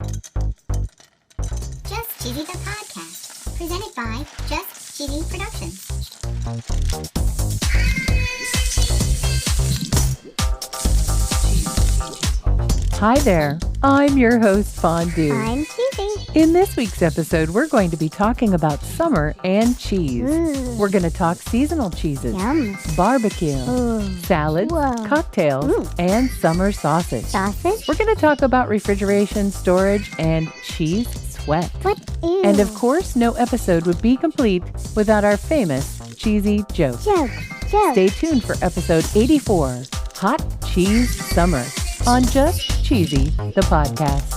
Just Cheesy the Podcast, presented by Just Cheesy Productions. Hi there, I'm your host, Fondue. I'm Cheesy. In this week's episode, we're going to be talking about summer and cheese. We're going to talk seasonal cheeses, Yum. barbecue, salads, Whoa. cocktails, and summer sausage. Sausage? We're going to talk about refrigeration, storage, and cheese sweat. What is? And of course, no episode would be complete without our famous cheesy joke. Joke. Stay tuned for episode 84, Hot Cheese Summer, on Just Cheesy, the podcast.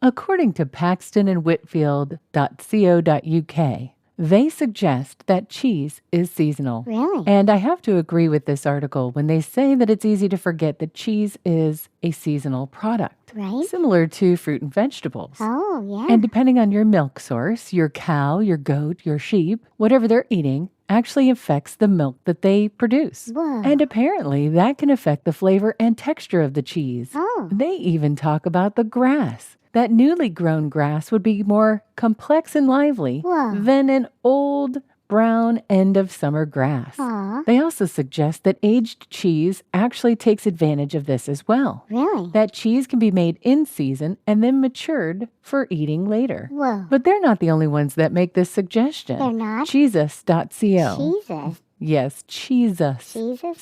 According to Paxton and Whitfield.co.uk, they suggest that cheese is seasonal. Really? And I have to agree with this article when they say that it's easy to forget that cheese is a seasonal product, Right? similar to fruit and vegetables. Oh, yeah. And depending on your milk source, your cow, your goat, your sheep, whatever they're eating, actually affects the milk that they produce. Whoa. And apparently that can affect the flavor and texture of the cheese. Oh. They even talk about the grass. That newly grown grass would be more complex and lively Whoa. than an old brown end of summer grass. Aw. They also suggest that aged cheese actually takes advantage of this as well. Really? That cheese can be made in season and then matured for eating later. Whoa. But they're not the only ones that make this suggestion. They're not? Cheezus.co. Jesus. Yes, Cheezus. Jesus?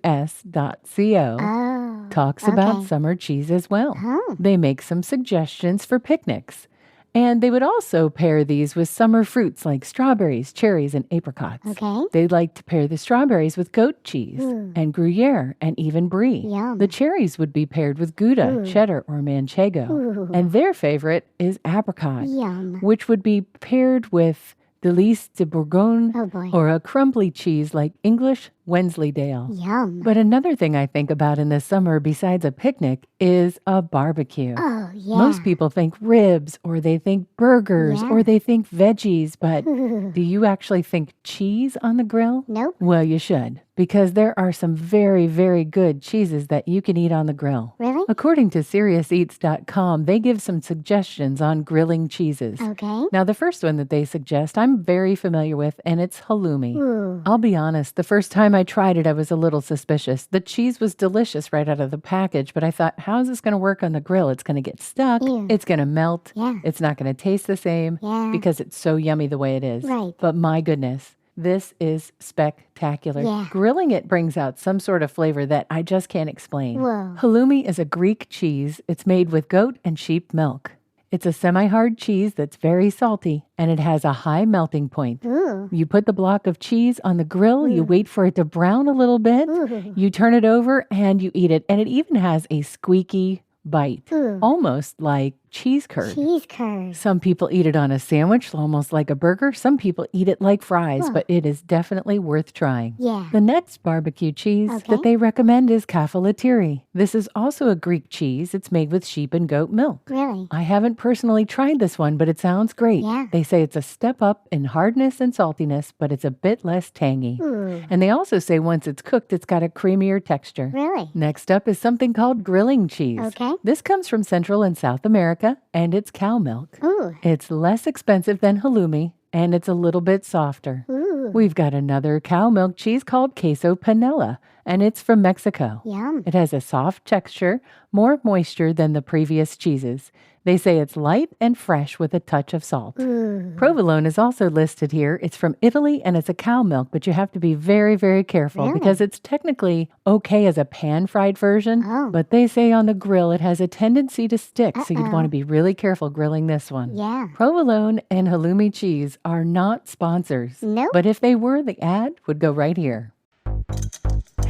CHEEZUS.co. Oh. Talks about okay. summer cheese as well. Oh. They make some suggestions for picnics. And they would also pair these with summer fruits like strawberries, cherries, and apricots. Okay. They like to pair the strawberries with goat cheese and Gruyere and even brie. Yum. The cherries would be paired with Gouda, cheddar, or Manchego. Ooh. And their favorite is apricot, Yum. which would be paired with Delice de Bourgogne Oh, boy. or a crumbly cheese like English Wensleydale. Yum. But another thing I think about in the summer besides a picnic is a barbecue. Oh, yeah. Most people think ribs or they think burgers Yeah. or they think veggies, but do you actually think cheese on the grill? Nope. Well, you should, because there are some very, very good cheeses that you can eat on the grill. Really? According to SeriousEats.com, they give some suggestions on grilling cheeses. Okay. Now, the first one that they suggest, I'm very familiar with, and it's halloumi. Ooh. I'll be honest, the first time I tried it, I was a little suspicious. The cheese was delicious right out of the package, but I thought, how is this going to work on the grill? It's going to get stuck. Ew. It's going to melt. Yeah. It's not going to taste the same Yeah. because it's so yummy the way it is. Right. But my goodness, this is spectacular. Yeah. Grilling it brings out some sort of flavor that I just can't explain. Whoa. Halloumi is a Greek cheese. It's made with goat and sheep milk. It's a semi-hard cheese that's very salty, and it has a high melting point. Ooh. You put the block of cheese on the grill, you wait for it to brown a little bit, Ooh. you turn it over, and you eat it. And it even has a squeaky bite, Ooh. almost like cheese curd. Cheese curd. Some people eat it on a sandwich, almost like a burger. Some people eat it like fries, Huh. but it is definitely worth trying. Yeah. The next barbecue cheese Okay. that they recommend is cafalatiri. This is also a Greek cheese. It's made with sheep and goat milk. Really? I haven't personally tried this one, but it sounds great. Yeah. They say it's a step up in hardness and saltiness, but it's a bit less tangy. Ooh. And they also say once it's cooked, it's got a creamier texture. Really? Next up is something called grilling cheese. Okay. This comes from Central and South America, and it's cow milk. Ooh. It's less expensive than halloumi, and it's a little bit softer. Ooh. We've got another cow milk cheese called queso panela, and it's from Mexico. Yum. It has a soft texture, more moisture than the previous cheeses. They say it's light and fresh with a touch of salt. Ooh. Provolone is also listed here. It's from Italy and it's a cow milk, but you have to be very, very careful Really? because it's technically okay as a pan-fried version, Oh. but they say on the grill it has a tendency to stick, so you'd Uh-oh. want to be really careful grilling this one. Yeah. Provolone and halloumi cheese are not sponsors, Nope. but if they were, the ad would go right here.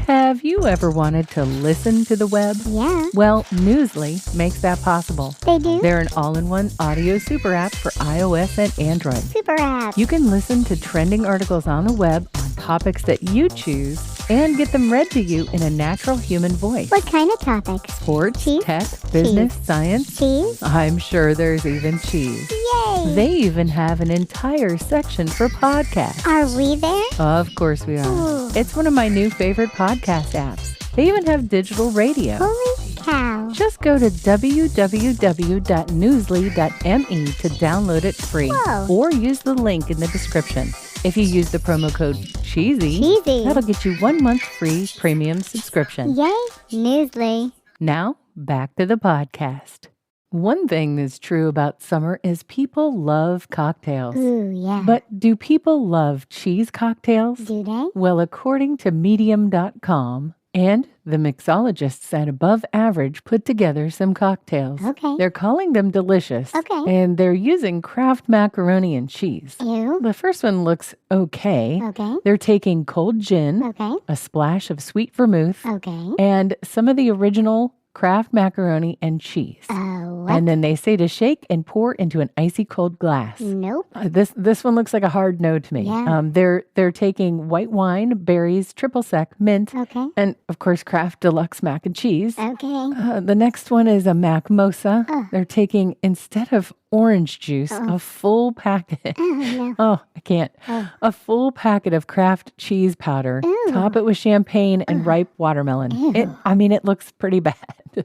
Have you ever wanted to listen to the web? Yeah. Well, Newsly makes that possible. They do. They're an all-in-one audio super app for iOS and Android. Super app. You can listen to trending articles on the web on topics that you choose and get them read to you in a natural human voice. What kind of topics? Sports, Cheese? tech, business, science. Cheese? I'm sure there's even cheese. Yay! They even have an entire section for podcasts. Are we there? Of course we are. Ooh. It's one of my new favorite podcast apps. They even have digital radio. Holy cow. Just go to www.newsly.me to download it free. Whoa. Or use the link in the description. If you use the promo code CHEESY, that'll get you 1 month free premium subscription. Yay, Newsly. Now, back to the podcast. One thing that's true about summer is people love cocktails. Ooh, yeah. But do people love cheese cocktails? Do they? Well, according to Medium.com, and the mixologists at Above Average put together some cocktails. Okay. They're calling them delicious. Okay. And they're using Kraft macaroni and cheese. Ew. The first one looks okay. Okay. They're taking cold gin, Okay. a splash of sweet vermouth, Okay. and some of the original Kraft macaroni and cheese. What? And then they say to shake and pour into an icy cold glass. Nope. This one looks like a hard no to me. Yeah. They're taking white wine, berries, triple sec, mint, Okay. and of course Kraft Deluxe mac and cheese. Okay. The next one is a Mac Mosa. They're taking, instead of orange juice, a full packet. No. Oh, I can't. A full packet of Kraft cheese powder. Top it with champagne and ripe watermelon. It looks pretty bad.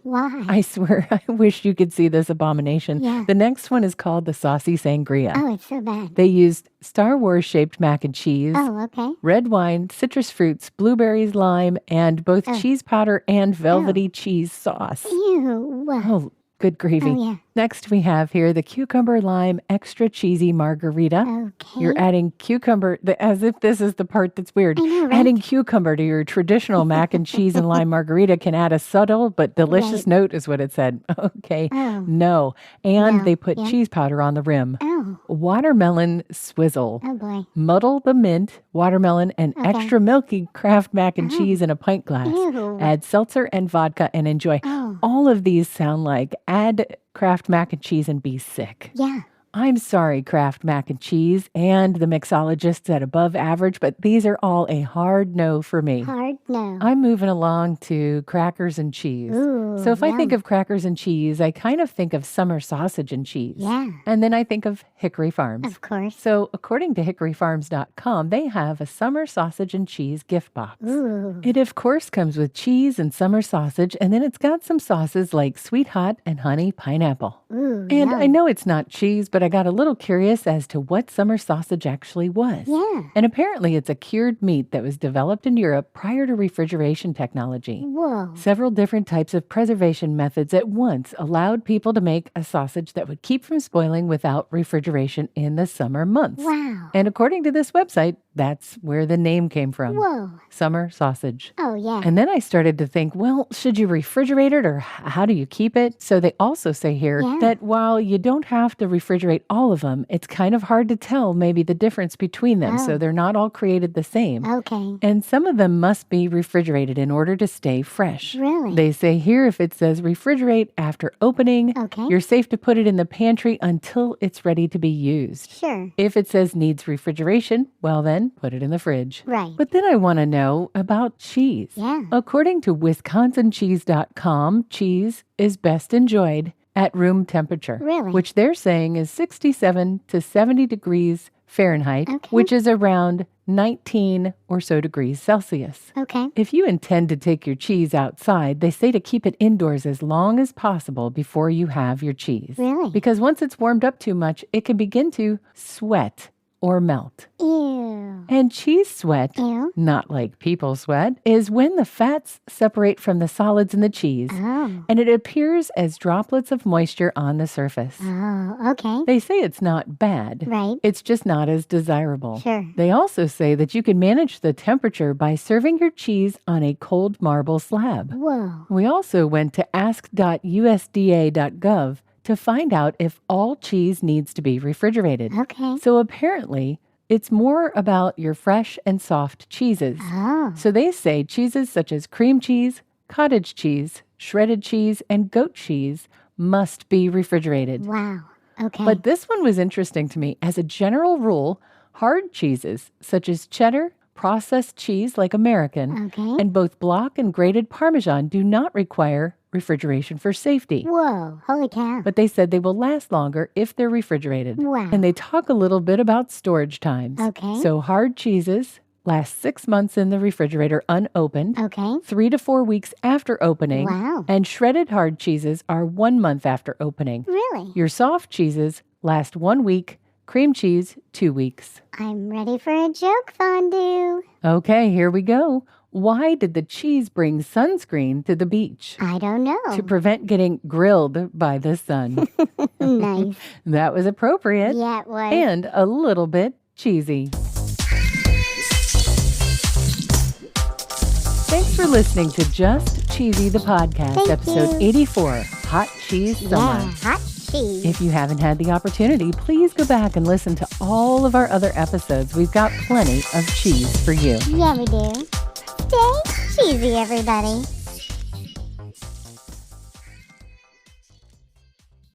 Why? I swear, I wish you could see this abomination. Yeah. The next one is called the Saucy Sangria. Oh, it's so bad. They used Star Wars shaped mac and cheese, Oh, okay. red wine, citrus fruits, blueberries, lime, and both cheese powder and velvety cheese sauce. Ew. Oh, good gravy. Oh, yeah. Next, we have here the cucumber lime extra cheesy margarita. Okay. You're adding cucumber, as if this is the part that's weird. I know, right? Adding cucumber to your traditional mac and cheese and lime margarita can add a subtle but delicious Right. note, is what it said. Okay. Oh. No. And No. they put Yeah. cheese powder on the rim. Oh. Watermelon swizzle. Oh, boy. Muddle the mint, watermelon, and Okay. extra milky Kraft mac and cheese in a pint glass. Ew. Add seltzer and vodka and enjoy. Oh. All of these sound like add Kraft mac and cheese and be sick. Yeah. I'm sorry, Kraft mac and cheese and the mixologists at Above Average, but these are all a hard no for me. Hard no. I'm moving along to crackers and cheese. Ooh, So if I think yum. of crackers and cheese, I kind of think of summer sausage and cheese. Yeah. And then I think of Hickory Farms. Of course. So according to hickoryfarms.com, they have a summer sausage and cheese gift box. Ooh. It, of course, comes with cheese and summer sausage, and then it's got some sauces like sweet hot and honey pineapple. Ooh. And yum. I know it's not cheese, but I got a little curious as to what summer sausage actually was. Yeah. And apparently it's a cured meat that was developed in Europe prior to refrigeration technology. Whoa. Several different types of preservation methods at once allowed people to make a sausage that would keep from spoiling without refrigeration in the summer months. Wow. And according to this website, that's where the name came from. Whoa. Summer sausage. Oh, yeah. And then I started to think, well, should you refrigerate it or how do you keep it? So they also say here Yeah. that while you don't have to refrigerate all of them, it's kind of hard to tell maybe the difference between them. So Oh. they're not all created the same. Okay. And some of them must be refrigerated in order to stay fresh. Really? They say here if it says refrigerate after opening, Okay. you're safe to put it in the pantry until it's ready to be used. Sure. If it says needs refrigeration, well then put it in the fridge. Right. But then I want to know about cheese. Yeah. According to WisconsinCheese.com, cheese is best enjoyed at room temperature, Really? which they're saying is 67 to 70 degrees Fahrenheit, Okay. which is around 19 or so degrees Celsius. Okay. If you intend to take your cheese outside, they say to keep it indoors as long as possible before you have your cheese. Really? Because once it's warmed up too much, it can begin to sweat or melt. Ew. And cheese sweat, Ew. not like people sweat, is when the fats separate from the solids in the cheese Oh. and it appears as droplets of moisture on the surface. Oh, okay. They say it's not bad. Right. It's just not as desirable. Sure. They also say that you can manage the temperature by serving your cheese on a cold marble slab. Whoa. We also went to ask.usda.gov to find out if all cheese needs to be refrigerated. Okay. So apparently, it's more about your fresh and soft cheeses. Oh. So they say cheeses such as cream cheese, cottage cheese, shredded cheese, and goat cheese must be refrigerated. Wow. Okay. But this one was interesting to me. As a general rule, hard cheeses such as cheddar, processed cheese like American, Okay. and both block and grated Parmesan do not require refrigeration for safety. Whoa, holy cow. But they said they will last longer if they're refrigerated. Wow. And they talk a little bit about storage times. Okay. So hard cheeses last 6 months in the refrigerator unopened, Okay. 3 to 4 weeks after opening, Wow. and shredded hard cheeses are 1 month after opening. Really? Your soft cheeses last 1 week, cream cheese 2 weeks. I'm ready for a joke, Fondue. Okay, here we go. Why did the cheese bring sunscreen to the beach? I don't know. To prevent getting grilled by the sun. Nice. That was appropriate. Yeah, it was. And a little bit cheesy. Thanks for listening to Just Cheesy the Podcast, Thank episode you. 84, Hot Cheese Summer. Yeah, hot cheese. If you haven't had the opportunity, please go back and listen to all of our other episodes. We've got plenty of cheese for you. Yeah, we do. Stay cheesy, everybody.